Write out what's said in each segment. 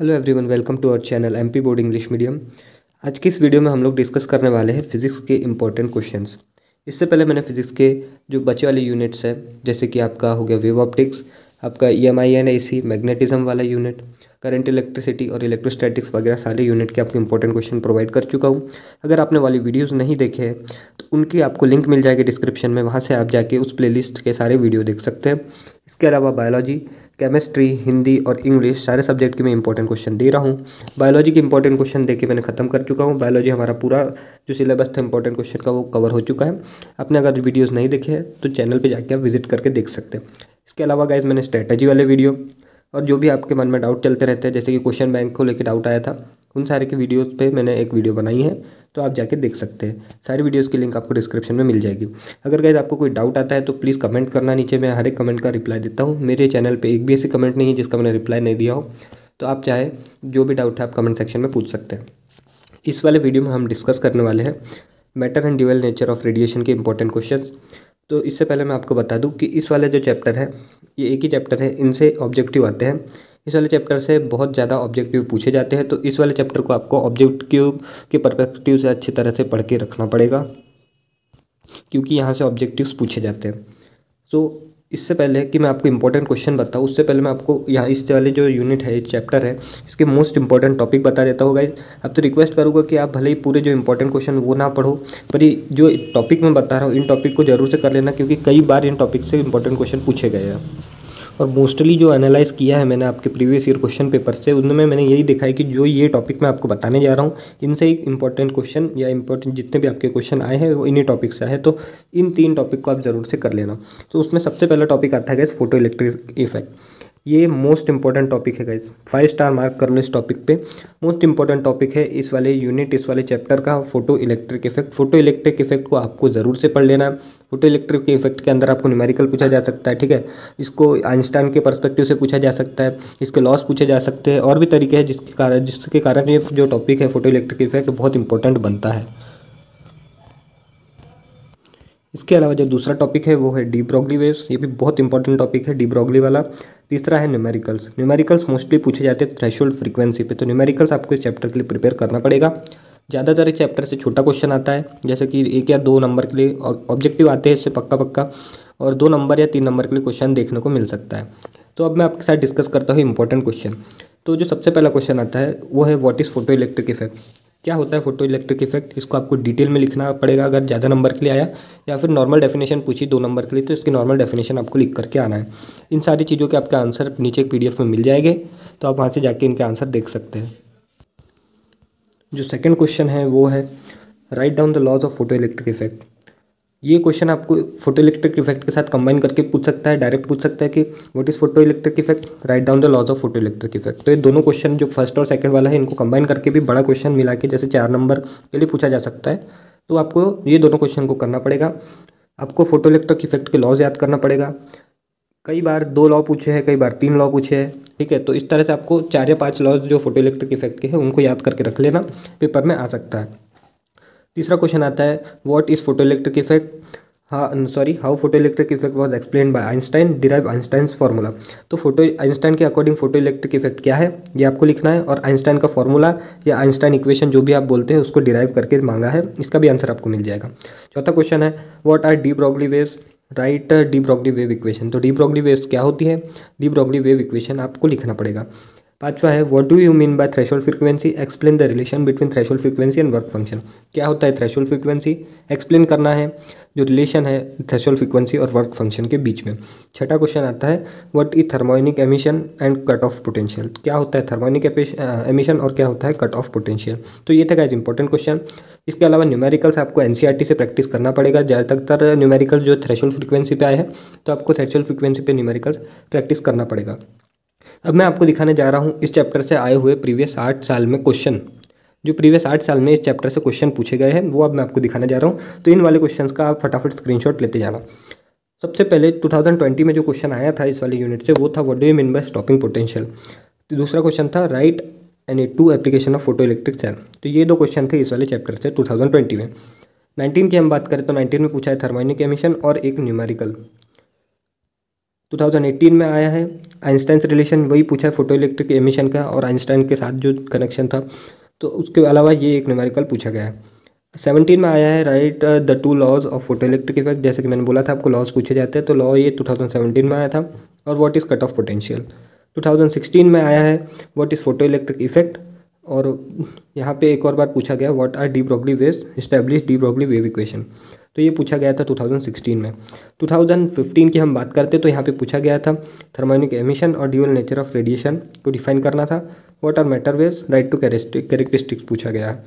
Hello everyone, welcome to our channel MP board English medium. आज की इस video में हम लोग डिस्कस करने वाले हैं फिजिक्स के इम्पोर्टेंट क्वेश्चंस। इससे पहले मैंने फिजिक्स के जो बचे वाले यूनिट्स हैं, जैसे कि आपका हो गया वेव ऑप्टिक्स, आपका EMI एंड AC मैग्नेटिज्म वाला यूनिट, करंट इलेक्ट्रिसिटी और इलेक्ट्रोस्टैटिक्स वगैरह सारे यूनिट के आपको इंपॉर्टेंट क्वेश्चन प्रोवाइड कर चुका हूँ। अगर आपने वाली वीडियोज़ नहीं देखे हैं तो उनकी आपको लिंक मिल जाएगी डिस्क्रिप्शन में, वहाँ से आप जाके उस प्लेलिस्ट के सारे वीडियो देख सकते हैं। इसके अलावा बायोलॉजी, केमिस्ट्री, हिंदी और इंग्लिश सारे सब्जेक्ट के मैं इंपॉर्टेंट क्वेश्चन दे रहा हूँ। बायोलॉजी के इंपॉर्टेंट क्वेश्चन देके मैंने खत्म कर चुका हूँ। बायोलॉजी हमारा पूरा जो सिलेबस था इंपॉर्टेंट क्वेश्चन का वो कवर हो चुका है। आपने अगर वीडियोस नहीं देखे हैं तो चैनल पे जाके आप विजिट करके देख सकते हैं। इसके अलावा गाइज मैंने स्ट्रेटजी वाले वीडियो और जो भी आपके मन में डाउट चलते रहते हैं, जैसे कि क्वेश्चन बैंक को लेकर डाउट आया था, उन सारे के वीडियोज़ पे मैंने एक वीडियो बनाई है, तो आप जाके देख सकते हैं। सारी वीडियोज़ की लिंक आपको डिस्क्रिप्शन में मिल जाएगी। अगर गाइज आपको कोई डाउट आता है तो प्लीज़ कमेंट करना नीचे, मैं हर एक कमेंट का रिप्लाई देता हूँ। मेरे चैनल पे एक भी ऐसी कमेंट नहीं है जिसका मैंने रिप्लाई नहीं दिया हो, तो आप चाहे जो भी डाउट है आप कमेंट सेक्शन में पूछ सकते हैं। इस वाले वीडियो में हम डिस्कस करने वाले हैं matter and dual nature of radiation के इंपॉर्टेंट क्वेश्चंस। तो इससे पहले मैं आपको बता दूं कि इस वाले जो चैप्टर है ये एक ही चैप्टर है, इनसे ऑब्जेक्टिव आते हैं। इस वाले चैप्टर से बहुत ज़्यादा ऑब्जेक्टिव पूछे जाते हैं, तो इस वाले चैप्टर को आपको ऑब्जेक्टिव के पर्सपेक्टिव से अच्छी तरह से पढ़ के रखना पड़ेगा, क्योंकि यहाँ से ऑब्जेक्टिव्स पूछे जाते हैं। तो इससे पहले कि मैं आपको इंपॉर्टेंट क्वेश्चन बताऊँ, उससे पहले मैं आपको यहाँ इस वाले जो यूनिट है, चैप्टर है, इसके मोस्ट इंपॉर्टेंट टॉपिक बता देता हूँ गाइज। अब तो रिक्वेस्ट करूँगा कि आप भले ही पूरे जो इंपॉर्टेंट क्वेश्चन वो ना पढ़ो, पर ये जो टॉपिक मैं बता रहा हूँ इन टॉपिक को जरूर से कर लेना, क्योंकि कई बार इन टॉपिक से इंपॉर्टेंट क्वेश्चन पूछे गए हैं। और मोस्टली जो एनालाइज़ किया है मैंने आपके प्रीवियस ईयर क्वेश्चन पेपर से, उनमें मैंने यही देखा है कि जो ये टॉपिक मैं आपको बताने जा रहा हूँ, इनसे एक इंपॉर्टेंट क्वेश्चन या इंपॉर्टेंट जितने भी आपके क्वेश्चन आए हैं वो इन्हीं टॉपिक से आए हैं। तो इन 3 टॉपिक को आप ज़रूर से कर लेना। तो उसमें सबसे पहला टॉपिक आता है गाइस फोटो इलेक्ट्रिक इफेक्ट। ये मोस्ट इंपॉर्टेंट टॉपिक है गाइस, 5 स्टार मार्क कर लो इस टॉपिक पे। मोस्ट इंपॉर्टेंट टॉपिक है इस वाले यूनिट, इस वाले चैप्टर का, photo electric effect. Photo electric effect को आपको ज़रूर से पढ़ लेना है। फोटो इलेक्ट्रिक के इफेक्ट के अंदर आपको न्यूमेरिकल पूछा जा सकता है, ठीक है। इसको आइंस्टाइन के पर्सपेक्टिव से पूछा जा सकता है, इसके लॉस पूछे जा सकते हैं, और भी तरीके हैं जिसके कारण ये जो टॉपिक है फोटो इलेक्ट्रिक इफेक्ट बहुत इंपॉर्टेंट बनता है। इसके अलावा जो दूसरा टॉपिक है वो है डी ब्रॉगली वेव्स। ये भी बहुत इंपॉर्टेंट टॉपिक है, डी ब्रॉगली वाला। तीसरा है न्यूमेरिकल्स। न्यूमेरिकल्स मोस्टली पूछे जाते हैं थ्रेशोल्ड फ्रीक्वेंसी पे, तो न्यूमेरिकल्स आपको इस चैप्टर के लिए प्रिपेयर करना पड़ेगा। ज़्यादातर इस चैप्टर से छोटा क्वेश्चन आता है, जैसे कि 1 या 2 नंबर के लिए ऑब्जेक्टिव आते हैं इससे पक्का, और 2 नंबर या 3 नंबर के लिए क्वेश्चन देखने को मिल सकता है। तो अब मैं आपके साथ डिस्कस करता हूँ इंपॉर्टेंट क्वेश्चन। तो जो सबसे पहला क्वेश्चन आता है वो है what is photoelectric effect. क्या होता है फोटो इलेक्ट्रिक इफेक्ट, इसको आपको डिटेल में लिखना पड़ेगा अगर ज़्यादा नंबर के लिए आया, या फिर नॉर्मल डेफिनेशन पूछी 2 नंबर के लिए तो इसकी नॉर्मल डेफिनेशन आपको लिख करके आना है। इन सारी चीज़ों के आपके आंसर नीचे एक PDF में मिल जाएंगे, तो आप वहाँ से जाके इनके आंसर देख सकते हैं। जो सेकंड क्वेश्चन है वो है write down the laws of photoelectric effect. ये क्वेश्चन आपको फोटो इलेक्ट्रिक इफेक्ट के साथ कंबाइन करके पूछ सकता है, डायरेक्ट पूछ सकता है कि what is photoelectric effect, write down the laws of photoelectric effect. तो ये दोनों क्वेश्चन जो फर्स्ट और सेकंड वाला है, इनको कंबाइन करके भी बड़ा क्वेश्चन मिला के जैसे 4 नंबर के लिए पूछा जा सकता है। तो आपको ये दोनों क्वेश्चन को करना पड़ेगा। आपको फोटो इलेक्ट्रिक इफेक्ट के लॉज याद करना पड़ेगा। कई बार 2 लॉ पूछे हैं, कई बार 3 लॉ पूछे हैं, ठीक है। तो इस तरह से आपको 4 या 5 लॉज जो फोटो इलेक्ट्रिक इफेक्ट के हैं उनको याद करके रख लेना, पेपर में आ सकता है। तीसरा क्वेश्चन आता है what is photoelectric effect, how photo electric effect was explained bye Einstein, derive Einstein's formula. तो फोटो आइंस्टाइन के अकॉर्डिंग फोटो इलेक्ट्रिक इफेक्ट क्या है ये आपको लिखना है, और आइंस्टाइन का फार्मूला या आइंस्टाइन इक्वेशन जो भी आप बोलते हैं उसको डिराइव करके मांगा है, इसका भी आंसर आपको मिल जाएगा। चौथा क्वेश्चन है what R de Broglie waves, right de Broglie wave equation. तो डी ब्रॉगली वेव्स क्या होती है, डी ब्रॉगली वेव इक्वेशन आपको लिखना पड़ेगा। पांचवा है what do you mean bye threshold frequency, explain the relation between threshold frequency and work function. क्या होता है थ्रेशोल्ड फ्रीक्वेंसी, एक्सप्लेन करना है जो रिलेशन है थ्रेशोल्ड फ्रीक्वेंसी और वर्क फंक्शन के बीच में। छठा क्वेश्चन आता है what is thermionic emission and cut off potential. क्या होता है थर्मोनिक एमिशन और क्या होता है कट ऑफ पोटेंशियल। तो ये था गाइस इंपॉर्टेंट क्वेश्चन। इसके अलावा न्यूमेरिकल्स आपको NCERT से प्रैक्टिस करना पड़ेगा। ज़्यादातर न्यूमेरिकल जो थ्रेशोल्ड फ्रीक्वेंसी पे आए हैं, तो आपको थ्रेशोल्ड फ्रीक्वेंसी पे न्यूमेरिकल्स प्रैक्टिस करना पड़ेगा। अब मैं आपको दिखाने जा रहा हूँ इस चैप्टर से आए हुए प्रीवियस 8 साल में क्वेश्चन, जो प्रीवियस 8 साल में इस चैप्टर से क्वेश्चन पूछे गए हैं वो अब मैं आपको दिखाने जा रहा हूँ। तो इन वाले क्वेश्चंस का आप फटाफट स्क्रीनशॉट लेते जाना। सबसे पहले 2020 में जो क्वेश्चन आया था इस वाले यूनिट से वो था what do you mean by stopping potential. तो दूसरा क्वेश्चन था write any 2 application of photoelectric cell. तो ये 2 क्वेश्चन थे इस वाले चैप्टर से 2020 में। 19 की हम बात करें तो 19 में पूछा है थर्मोनिक एमिशन और एक न्यूमेरिकल। 2018 में आया है आइंस्टाइन रिलेशन, वही पूछा है फोटो इलेक्ट्रिक एमिशन का और आइंस्टाइन के साथ जो कनेक्शन था, तो उसके अलावा ये एक न्यूमेरिकल पूछा गया है। 17 में आया है write the two laws of photoelectric effect, जैसे कि मैंने बोला था आपको लॉज पूछे जाते हैं, तो लॉ ये 2017 में आया था। और what is cut off potential 2016 में आया है, what is photoelectric effect. और यहाँ पे एक और बार पूछा गया what R de Broglie waves, establish de Broglie wave equation, तो ये पूछा गया था 2016 में। 2015 की हम बात करते तो यहाँ पे पूछा गया था थर्मोनिक एमिशन और ड्यूअल नेचर ऑफ रेडिएशन को डिफाइन करना था। What are matter waves, write two characteristics पूछा गया है।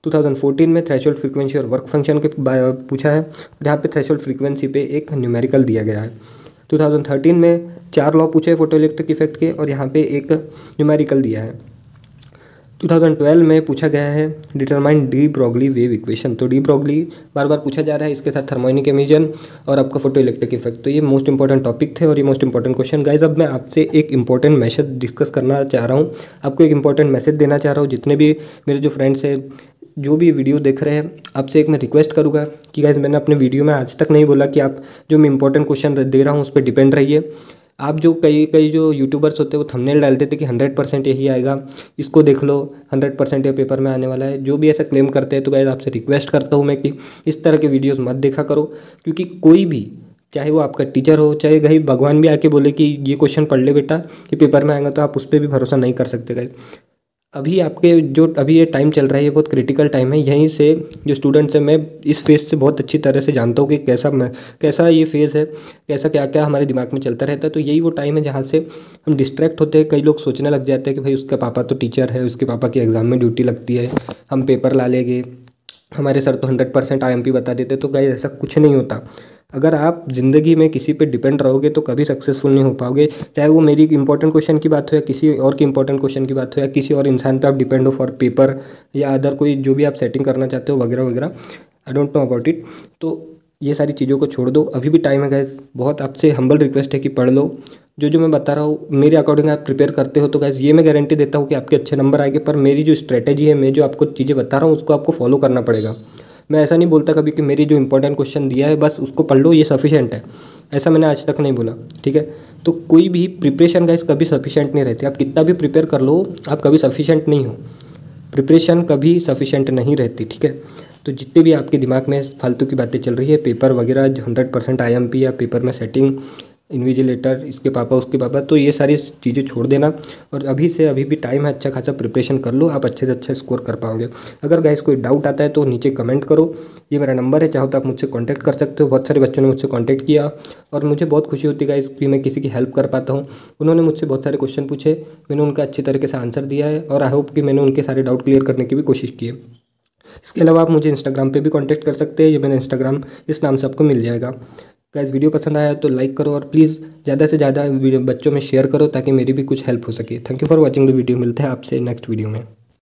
2014 में थ्रेशोल्ड फ्रीक्वेंसी और वर्क फंक्शन के पूछा है, और यहाँ पे थ्रेशोल्ड फ्रीक्वेंसी पे एक न्यूमेरिकल दिया गया है। 2013 में 4 लॉ पूछे फोटो इलेक्ट्रिक इफेक्ट के और यहाँ पे एक न्यूमेरिकल दिया है। 2012 में पूछा गया है determine de Broglie wave equation, तो डी ब्रोगली बार बार पूछा जा रहा है, इसके साथ थर्मोनिक एमिशन और आपका फोटो इलेक्ट्रिक इफेक्ट, तो ये मोस्ट इंपॉर्टेंट टॉपिक थे और ये मोस्ट इंपॉर्टेंट क्वेश्चन। गाइज अब मैं आपसे एक इंपॉर्टेंट मैसेज डिस्कस करना चाह रहा हूँ, आपको एक इंपॉर्टेंट मैसेज देना चाह रहा हूँ। जितने भी मेरे जो फ्रेंड्स हैं जो भी वीडियो देख रहे हैं, आपसे एक मैं रिक्वेस्ट करूँगा कि गाइज मैंने अपने वीडियो में आज तक नहीं बोला कि आप जो मैं इंपॉर्टेंट क्वेश्चन दे रहा हूँ उस पर डिपेंड रहिए। आप जो कई जो यूट्यूबर्स होते हैं वो थंबनेल डालते थे कि 100% यही आएगा, इसको देख लो 100% ये पेपर में आने वाला है, जो भी ऐसा क्लेम करते हैं, तो गाइस आपसे रिक्वेस्ट करता हूँ मैं कि इस तरह के वीडियोस मत देखा करो। क्योंकि कोई भी, चाहे वो आपका टीचर हो, चाहे कहीं भगवान भी आके बोले कि ये क्वेश्चन पढ़ ले बेटा ये पेपर में आएगा, तो आप उस पर भी भरोसा नहीं कर सकते गाइस। अभी ये टाइम चल रहा है, ये बहुत क्रिटिकल टाइम है। यहीं से जो स्टूडेंट्स हैं, मैं इस फेज़ से बहुत अच्छी तरह से जानता हूँ कि कैसा ये फेज़ है, कैसा क्या क्या हमारे दिमाग में चलता रहता है। तो यही वो टाइम है जहाँ से हम डिस्ट्रैक्ट होते हैं। कई लोग सोचने लग जाते हैं कि भाई उसका पापा तो टीचर है, उसके पापा की एग्ज़ाम में ड्यूटी लगती है, हम पेपर ला लेंगे, हमारे सर तो 100% IMP बता देते। तो गाइस ऐसा कुछ नहीं होता। अगर आप ज़िंदगी में किसी पे डिपेंड रहोगे तो कभी सक्सेसफुल नहीं हो पाओगे। चाहे वो मेरी इंपॉर्टेंट क्वेश्चन की बात हो या किसी और की इंपॉर्टेंट क्वेश्चन की बात हो या किसी और इंसान पे आप डिपेंड हो फॉर पेपर या अदर कोई जो भी आप सेटिंग करना चाहते हो वगैरह वगैरह, I don't know about it. तो ये सारी चीज़ों को छोड़ दो, अभी भी टाइम है गाइस। बहुत आपसे हम्बल रिक्वेस्ट है कि पढ़ लो। जो मैं बता रहा हूँ मेरे अकॉर्डिंग आप प्रिपेयर करते हो तो गाइस ये मैं गारंटी देता हूँ कि आपके अच्छे नंबर आएंगे। पर मेरी जो स्ट्रेटेजी है, मैं जो आपको चीज़ें बता रहा हूँ उसको आपको फॉलो करना पड़ेगा। मैं ऐसा नहीं बोलता कभी कि मेरी जो इंपॉर्टेंट क्वेश्चन दिया है बस उसको पढ़ लो, ये सफिशिएंट है, ऐसा मैंने आज तक नहीं बोला, ठीक है। तो कोई भी प्रिपरेशन गाइस कभी सफिशिएंट नहीं रहती। आप कितना भी प्रिपेयर कर लो, आप कभी सफिशिएंट नहीं हो। प्रिपरेशन कभी सफिशिएंट नहीं रहती, ठीक है। तो जितने भी आपके दिमाग में फालतू की बातें चल रही है, पेपर वगैरह 100% IMP या पेपर में सेटिंग, इन्विजिलेटर, इसके पापा उसके पापा, तो ये सारी चीज़ें छोड़ देना। और अभी भी टाइम है, अच्छा खासा प्रिपरेशन कर लो, आप अच्छे से अच्छा स्कोर कर पाओगे। अगर गाइस कोई डाउट आता है तो नीचे कमेंट करो, ये मेरा नंबर है, चाहो तो आप मुझसे कांटेक्ट कर सकते हो। बहुत सारे बच्चों ने मुझसे कांटेक्ट किया और मुझे बहुत खुशी होती है गाइस कि मैं किसी की हेल्प कर पाता हूँ। उन्होंने मुझसे बहुत सारे क्वेश्चन पूछे, मैंने उनका अच्छी तरीके से आंसर दिया है और आई होप कि मैंने उनके सारे डाउट क्लियर करने की भी कोशिश की है। इसके अलावा आप मुझे इंस्टाग्राम पे भी कांटेक्ट कर सकते हैं, ये मेरा इंस्टाग्राम इस नाम से आपको मिल जाएगा। गाइस वीडियो पसंद आया तो लाइक करो और प्लीज़ ज़्यादा से ज़्यादा वीडियो बच्चों में शेयर करो ताकि मेरी भी कुछ हेल्प हो सके। Thank you for watching the video. मिलते हैं आपसे नेक्स्ट वीडियो में।